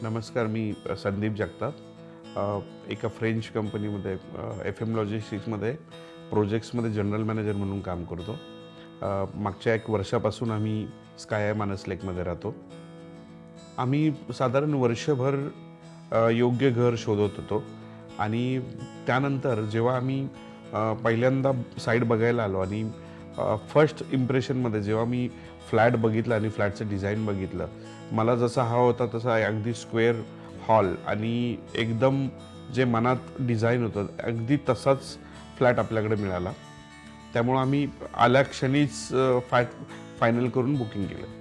नमस्कार, मी संदीप जगताप. एका फ्रेंच कंपनीमध्ये FM लॉजिस्टिक्समध्ये प्रोजेक्ट्समध्ये जनरल मॅनेजर म्हणून काम करतो. मागच्या 1 वर्षापासून आम्ही स्काय मानस लेकमध्ये राहतो. आम्ही साधारण वर्षभर योग्य घर शोधत होतो आणि त्यानंतर जेव्हा आम्ही पहिल्यांदा साईट बघायला आलो आणि फर्स्ट इम्प्रेशनमध्ये जेव्हा मी फ्लॅट बघितला आणि फ्लॅटचं डिझाईन बघितलं, मला जसा हवा होता तसा अगदी स्क्वेअर हॉल आणि एकदम जे मनात डिझाईन होतं अगदी तसाच फ्लॅट आपल्याकडे मिळाला. त्यामुळं आम्ही आल्या क्षणीच फायनल करून बुकिंग केलं.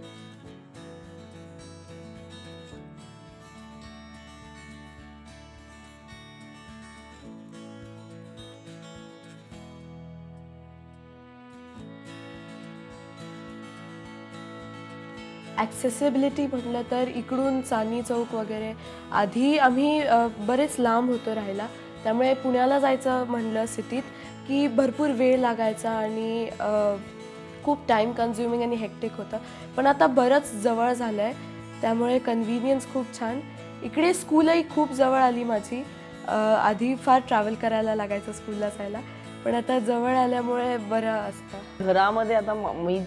ॲक्सेसिबिलिटी म्हटलं तर इकडून चांदणी चौक वगैरे आधी आम्ही बरेच लांब होतो राहायला, त्यामुळे पुण्याला जायचं म्हणलं सिटीत की भरपूर वेळ लागायचा आणि खूप टाईम कन्झ्युमिंग आणि हेक्टिक होतं. पण आता बरंच जवळ झालं आहे, त्यामुळे कन्व्हिनियन्स खूप छान. इकडे स्कूलही खूप जवळ आली माझी. आधी फार ट्रॅव्हल करायला लागायचं स्कूलला जायला, पण आता जवळ आल्यामुळे बरं असतं. घरामध्ये आता मी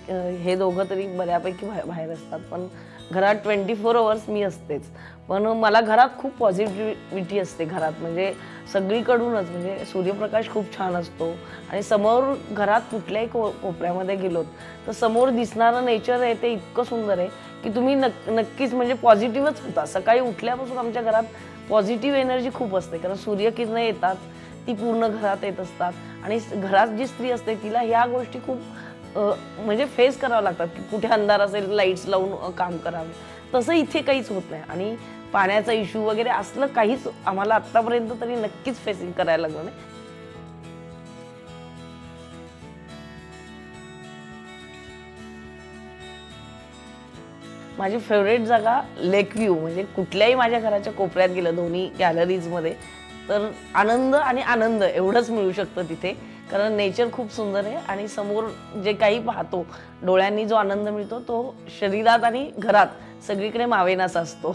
हे दोघं तरी बऱ्यापैकी बाहेर असतात, पण घरात 24 अवर्स मी असतेच. पण मला घरात खूप पॉझिटिव्हिटी असते घरात, म्हणजे सगळीकडूनच. म्हणजे सूर्यप्रकाश खूप छान असतो आणि समोर घरात कुठल्याही कोपऱ्यामध्ये गेलोत तर समोर दिसणारं नेचर आहे ते इतकं सुंदर आहे की तुम्ही नक्कीच म्हणजे पॉझिटिव्हच होता. सकाळी उठल्यापासून आमच्या घरात पॉझिटिव्ह एनर्जी खूप असते, कारण सूर्यकिरणं येतात, ती पूर्ण घरात येत असतात आणि घरात जी स्त्री असते तिला ह्या गोष्टी खूप म्हणजे फेस करावं लागतात की कुठे अंधार असेल लाईट्स लावून काम करावे. तसं इथे काहीच होत नाही आणि पाण्याचा इश्यू वगैरे असलं काहीच आम्हाला आत्तापर्यंत तरी नक्कीच फेसिंग करायला लागलं नाही. माझी फेवरेट जागा लेक व्ह्यू, म्हणजे कुठल्याही माझ्या घराच्या कोपऱ्यात गेलं दोन्ही गॅलरीजमध्ये तर आनंद आणि आनंद एवढंच मिळू शकतं तिथे, कारण नेचर खूप सुंदर आहे आणि समोर जे काही पाहतो डोळ्यांनी जो आनंद मिळतो तो शरीरात आणि घरात सगळीकडे मावेनासा असतो.